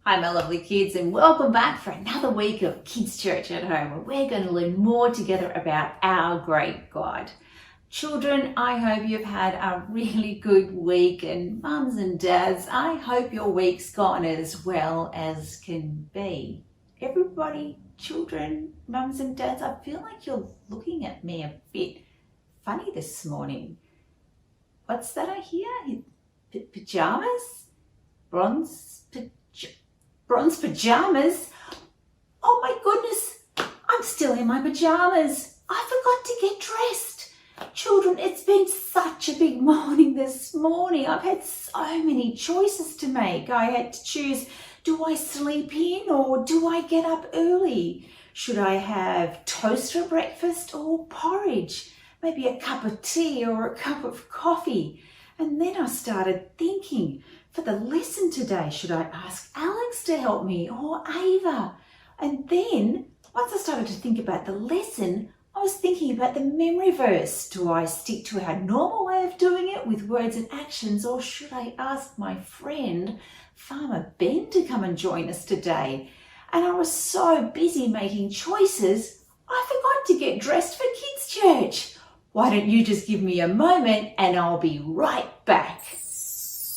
Hi, my lovely kids, and welcome back for another week of Kids Church at Home, where we're going to learn more together about our great God. Children, I hope you've had a really good week, and mums and dads, I hope your week's gone as well as can be. Everybody, children, mums and dads, I feel like you're looking at me a bit funny this morning. What's that I hear? Pajamas? Bronze pajamas? Oh my goodness, I'm still in my pajamas. I forgot to get dressed. Children, it's been such a big morning this morning. I've had so many choices to make. I had to choose, do I sleep in or do I get up early? Should I have toast for breakfast or porridge? Maybe a cup of tea or a cup of coffee. And then I started thinking, for the lesson today, should I ask Alex to help me or Ava? And then, once I started to think about the lesson, I was thinking about the memory verse. Do I stick to our normal way of doing it with words and actions, or should I ask my friend, Farmer Ben, to come and join us today? And I was so busy making choices, I forgot to get dressed for Kids Church. Why don't you just give me a moment and I'll be right back.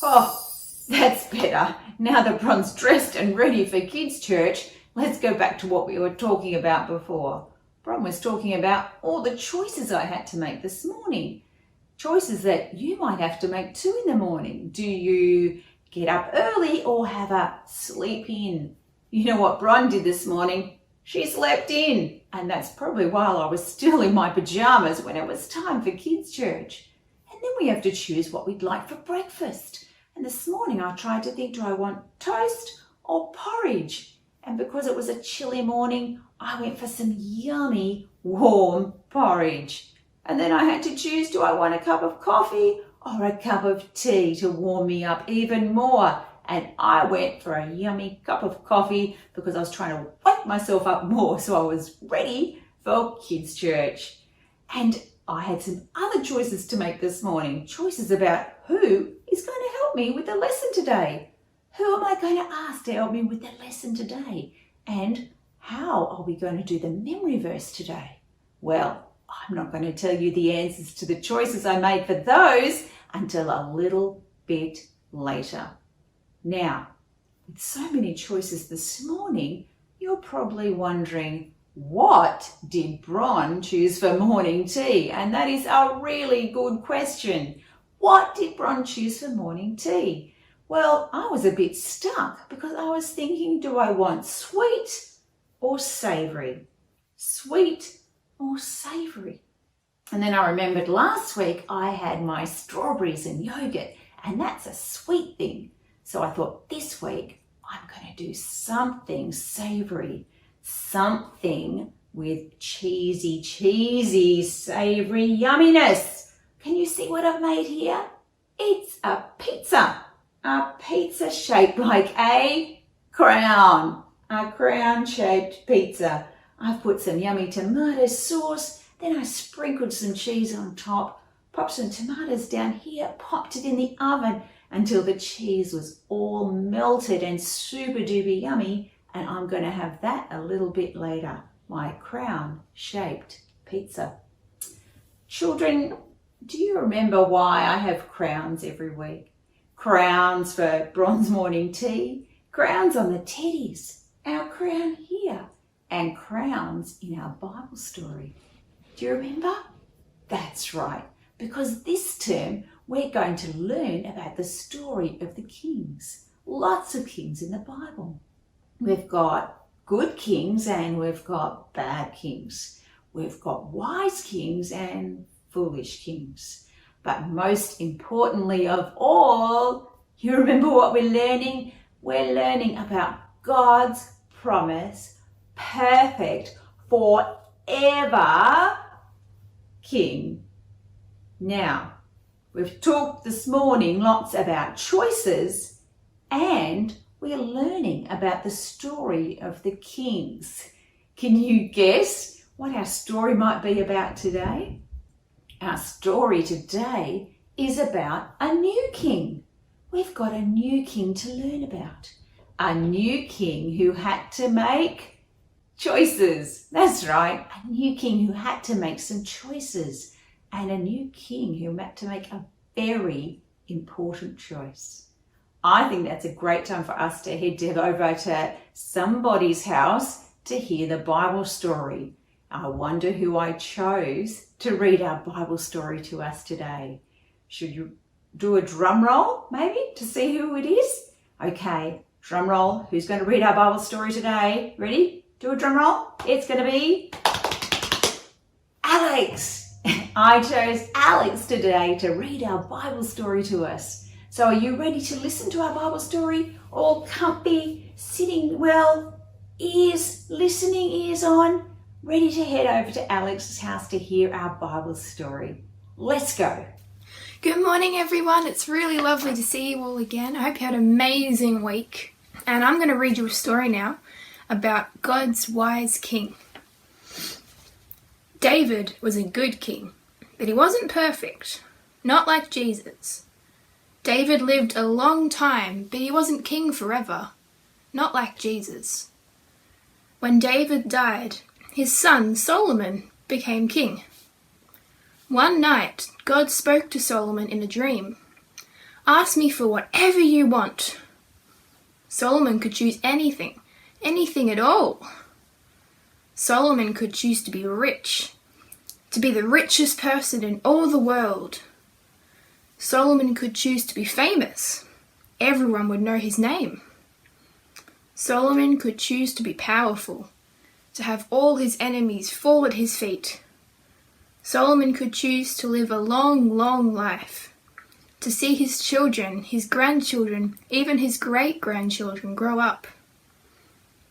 Oh, that's better. Now that Bron's dressed and ready for Kids Church, let's go back to what we were talking about before. Bron was talking about all the choices I had to make this morning. Choices that you might have to make too in the morning. Do you get up early or have a sleep in? You know what Bron did this morning? She slept in, and that's probably while I was still in my pajamas when it was time for Kids Church. And then we have to choose what we'd like for breakfast. And this morning I tried to think, do I want toast or porridge? And because it was a chilly morning, I went for some yummy, warm porridge. And then I had to choose, do I want a cup of coffee or a cup of tea to warm me up even more? And I went for a yummy cup of coffee because I was trying to wake myself up more so I was ready for Kids Church. And I had some other choices to make this morning, choices about who is going to help me with the lesson today. Who am I going to ask to help me with the lesson today? And how are we going to do the memory verse today? Well, I'm not going to tell you the answers to the choices I made for those until a little bit later. Now, with so many choices this morning, you're probably wondering, what did Bron choose for morning tea? And that is a really good question. What did Bron choose for morning tea? Well, I was a bit stuck because I was thinking, do I want sweet or savoury? Sweet or savoury? And then I remembered last week I had my strawberries and yogurt, and that's a sweet thing. So I thought this week I'm going to do something savoury, something with cheesy, savoury yumminess. Can you see what I've made here? It's a pizza shaped like a crown shaped pizza. I've put some yummy tomato sauce, then I sprinkled some cheese on top, popped some tomatoes down here, popped it in the oven until the cheese was all melted and super duper yummy, and I'm going to have that a little bit later, my crown shaped pizza. Children, do you remember why I have crowns every week? Crowns for Bron's morning tea, crowns on the teddies, our crown here, and crowns in our Bible story. Do you remember? That's right, because this term we're going to learn about the story of the kings. Lots of kings in the Bible. We've got good kings and we've got bad kings. We've got wise kings and foolish kings. But most importantly of all, you remember what we're learning? We're learning about God's promise, perfect, forever King. Now, we've talked this morning lots about choices, and we're learning about the story of the kings. Can you guess what our story might be about today? Our story today is about a new king. We've got a new king to learn about. a new king who had to make choices. That's right, a new king who had to make some choices, and a new king who had to make a very important choice. I think that's a great time for us to head over to somebody's house to hear the Bible story. I wonder who I chose to read our Bible story to us today. Should you do a drum roll maybe to see who it is? Okay, drum roll. Who's going to read our Bible story today? Ready? Do a drum roll. It's going to be Alex. I chose Alex today to read our Bible story to us. So are you ready to listen to our Bible story? All comfy, sitting well, listening ears on, ready to head over to Alex's house to hear our Bible story. Let's go. Good morning, everyone. It's really lovely to see you all again. I hope you had an amazing week. And I'm going to read you a story now about God's wise king. David was a good king, but he wasn't perfect, not like Jesus. David lived a long time, but he wasn't king forever, not like Jesus. When David died, his son Solomon became king. One night, God spoke to Solomon in a dream. Ask me for whatever you want. Solomon could choose anything at all. Solomon could choose to be rich, to be the richest person in all the world. Solomon could choose to be famous. Everyone would know his name. Solomon could choose to be powerful, to have all his enemies fall at his feet. Solomon could choose to live a long, long life, to see his children, his grandchildren, even his great-grandchildren grow up.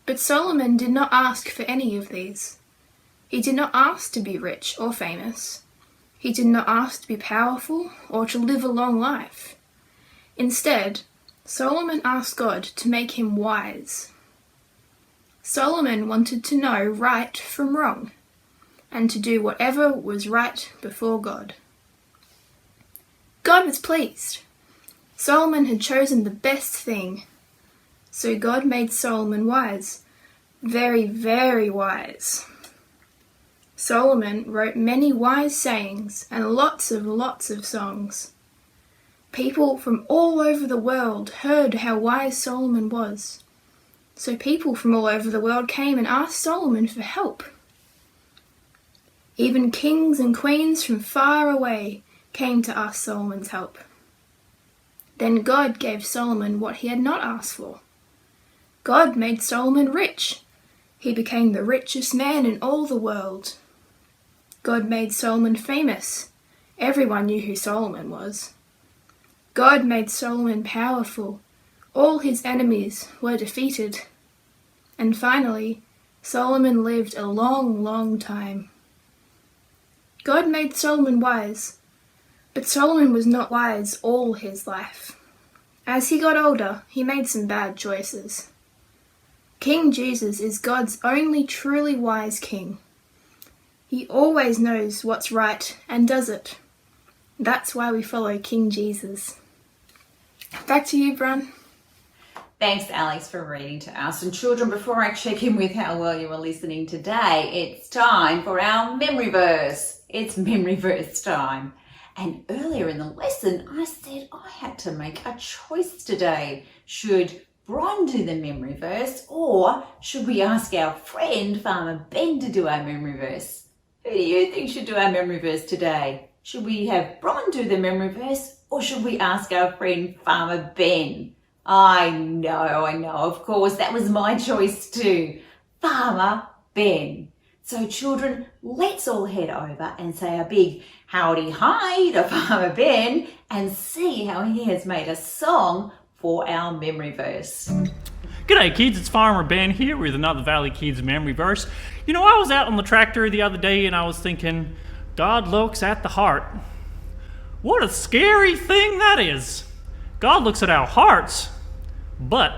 But Solomon did not ask for any of these. He did not ask to be rich or famous. He did not ask to be powerful or to live a long life. Instead, Solomon asked God to make him wise. Solomon wanted to know right from wrong, and to do whatever was right before God. God was pleased. Solomon had chosen the best thing, so God made Solomon wise, very, very wise. Solomon wrote many wise sayings and lots of songs. People from all over the world heard how wise Solomon was, so people from all over the world came and asked Solomon for help. Even kings and queens from far away came to ask Solomon's help. Then God gave Solomon what he had not asked for. God made Solomon rich. He became the richest man in all the world. God made Solomon famous. Everyone knew who Solomon was. God made Solomon powerful. All his enemies were defeated. And finally, Solomon lived a long, long time. God made Solomon wise, but Solomon was not wise all his life. As he got older, he made some bad choices. King Jesus is God's only truly wise king. He always knows what's right and does it. That's why we follow King Jesus. Back to you, Bron. Thanks, Alex, for reading to us. And children, before I check in with how well you were listening today, it's time for our memory verse. It's memory verse time. And earlier in the lesson, I said I had to make a choice today. Should Bron do the memory verse, or should we ask our friend Farmer Ben to do our memory verse? Who do you think should do our memory verse today? Should we have Bron do the memory verse, or should we ask our friend Farmer Ben? I know, of course, that was my choice too. Farmer Ben. So children, let's all head over and say a big howdy hi to Farmer Ben and see how he has made a song for our memory verse. G'day kids, it's Farmer Ben here with another Valley Kids memory verse. You know, I was out on the tractor the other day and I was thinking, God looks at the heart. What a scary thing that is. God looks at our hearts, but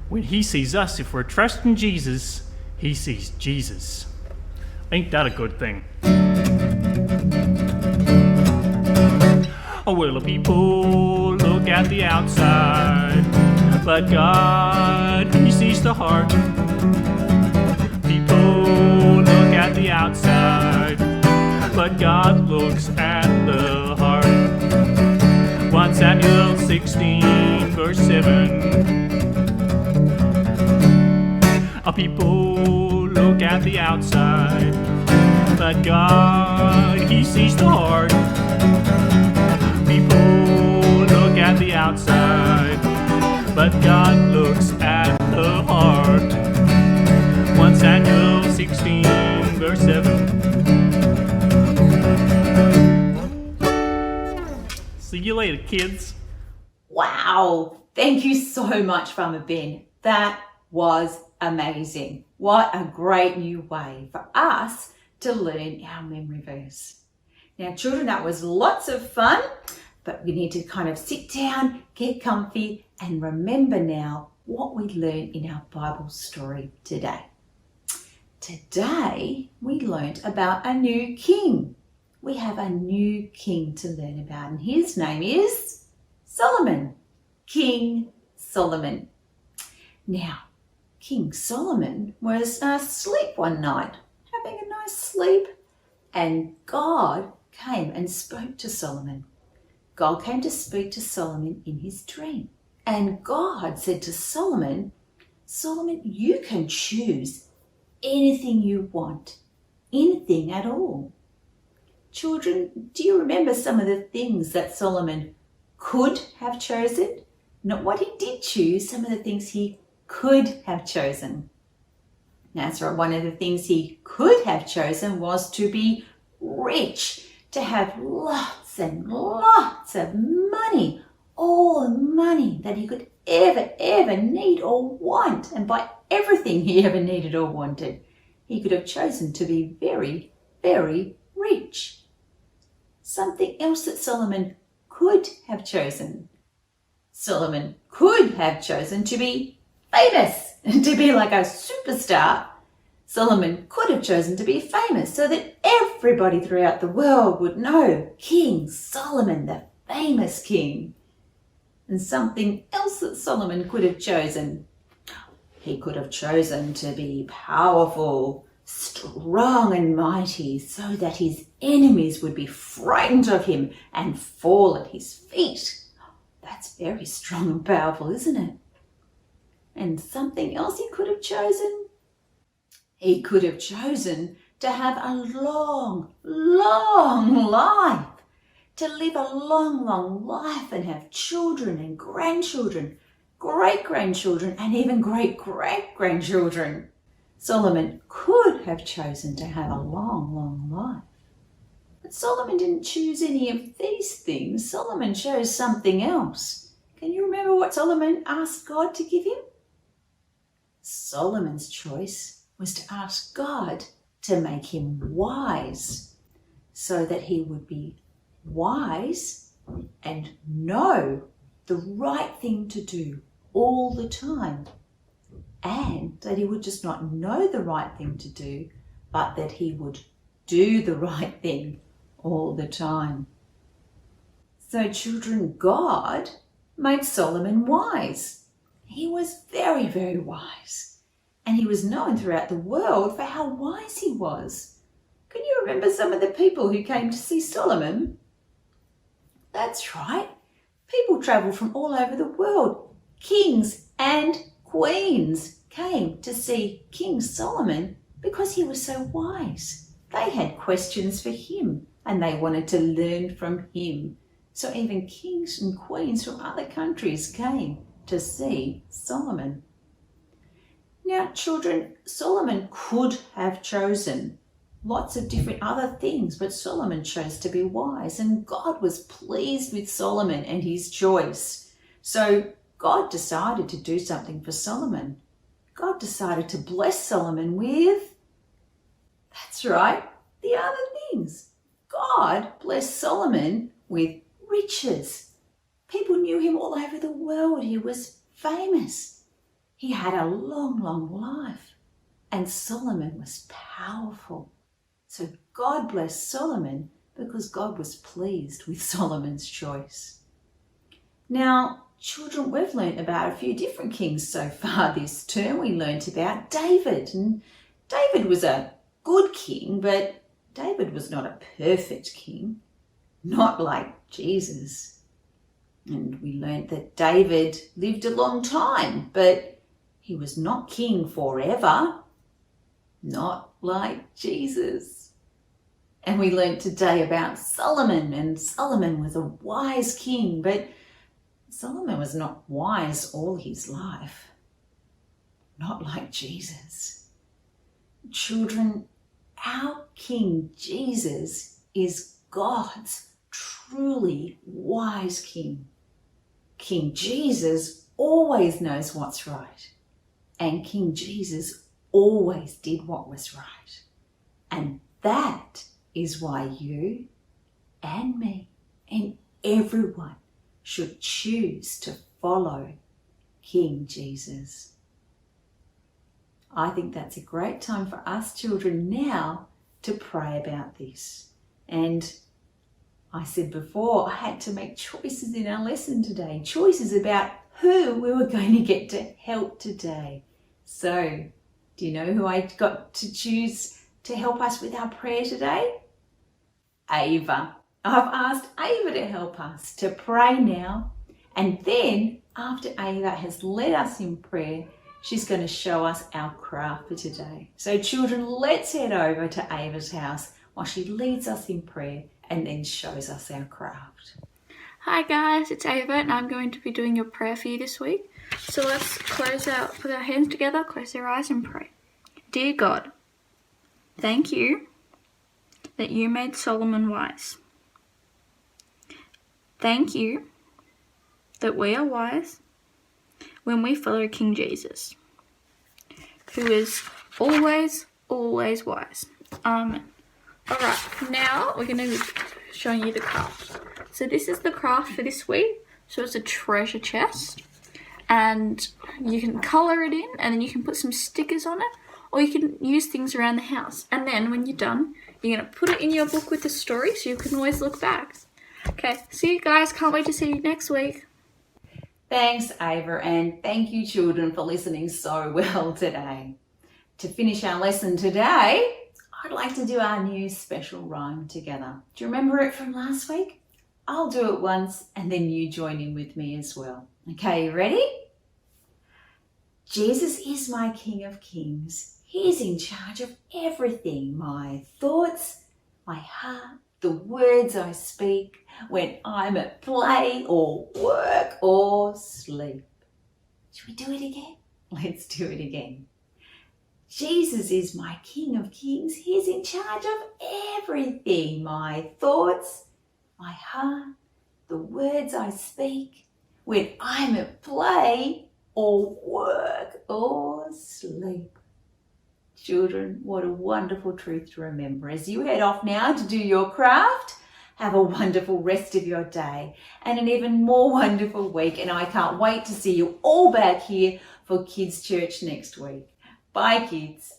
when he sees us, if we're trusting Jesus, he sees Jesus. Ain't that a good thing? Oh, well, people look at the outside, but God, He sees the heart. People look at the outside, but God looks at the heart. 1 Samuel 16 verse 7. People look at the outside, but God, He sees the heart. People look at the outside, but God looks at the heart. 1 Samuel 16 verse 7. See you later, kids. Wow, thank you so much, Farmer Ben. That was amazing. What a great new way for us to learn our memory verse. Now, children, that was lots of fun, but we need to kind of sit down, get comfy, and remember now what we learned in our Bible story today. Today, we learned about a new king. We have a new king to learn about, and his name is Solomon. King Solomon. Now, King Solomon was asleep one night, having a nice sleep, and God came and spoke to Solomon. God came to speak to Solomon in his dream. And God said to Solomon, Solomon, you can choose anything you want, anything at all. Children, do you remember some of the things that Solomon could have chosen? Not what he did choose, some of the things he could have chosen. That's right, one of the things he could have chosen was to be rich, to have lots and lots of money, all the money that he could ever need or want. And by everything he ever needed or wanted, he could have chosen to be very, very rich. Something else that Solomon could have chosen. Solomon could have chosen to be famous, to be like a superstar. Solomon could have chosen to be famous so that everybody throughout the world would know King Solomon, the famous king. And something else that Solomon could have chosen. He could have chosen to be powerful, strong and mighty so that his enemies would be frightened of him and fall at his feet. That's very strong and powerful, isn't it? And something else he could have chosen? He could have chosen to have a long, long life, to live a long, long life and have children and grandchildren, great-grandchildren and even great-great-grandchildren. Solomon could have chosen to have a long, long life. But Solomon didn't choose any of these things. Solomon chose something else. Can you remember what Solomon asked God to give him? Solomon's choice was to ask God to make him wise so that he would be wise and know the right thing to do all the time, and that he would just not know the right thing to do, but that he would do the right thing all the time. So children, God made Solomon wise. He was very, very wise, and he was known throughout the world for how wise he was. Can you remember some of the people who came to see Solomon? That's right. People travelled from all over the world. Kings and queens came to see King Solomon because he was so wise. They had questions for him and they wanted to learn from him. So even kings and queens from other countries came to see Solomon. Now, children, Solomon could have chosen lots of different other things, but Solomon chose to be wise, and God was pleased with Solomon and his choice. So God decided to do something for Solomon. God decided to bless Solomon with, that's right, the other things. God blessed Solomon with riches. People knew him all over the world. He was famous. He had a long, long life. And Solomon was powerful. So God blessed Solomon because God was pleased with Solomon's choice. Now, children, we've learnt about a few different kings so far this term. We learnt about David, and David was a good king, but David was not a perfect king, not like Jesus. And we learnt that David lived a long time, but he was not king forever, not like Jesus. And we learnt today about Solomon, and Solomon was a wise king, but Solomon was not wise all his life, not like Jesus. Children, our King Jesus is God's truly wise king. King Jesus always knows what's right, and King Jesus always did what was right. And that is why you and me and everyone should choose to follow King Jesus. I think that's a great time for us children now to pray about this. And I said before, I had to make choices in our lesson today, choices about who we were going to get to help today. So, do you know who I got to choose to help us with our prayer today? Ava. I've asked Ava to help us to pray now, and then after Ava has led us in prayer, she's going to show us our craft for today. So children, let's head over to Ava's house while she leads us in prayer and then shows us our craft. Hi guys, it's Ava and I'm going to be doing your prayer for you this week. So let's put our hands together, close our eyes and pray. Dear God, thank you that you made Solomon wise. Thank you that we are wise when we follow King Jesus, who is always, always wise. Amen. Alright, now we're going to be showing you the craft. So this is the craft for this week. So it's a treasure chest, and you can colour it in, and then you can put some stickers on it, or you can use things around the house. And then when you're done, you're going to put it in your book with the story so you can always look back. Okay, see you guys. Can't wait to see you next week. Thanks, Ava, and thank you, children, for listening so well today. To finish our lesson today, I'd like to do our new special rhyme together. Do you remember it from last week? I'll do it once and then you join in with me as well. Okay, you ready? Jesus is my King of Kings. He's in charge of everything. My thoughts, my heart, the words I speak when I'm at play or work or sleep. Should we do it again? Let's do it again. Jesus is my King of Kings. He's in charge of everything. My thoughts, my heart, the words I speak when I'm at play or work or sleep. Children, what a wonderful truth to remember. As you head off now to do your craft, have a wonderful rest of your day and an even more wonderful week. And I can't wait to see you all back here for Kids Church next week. Bye, kids.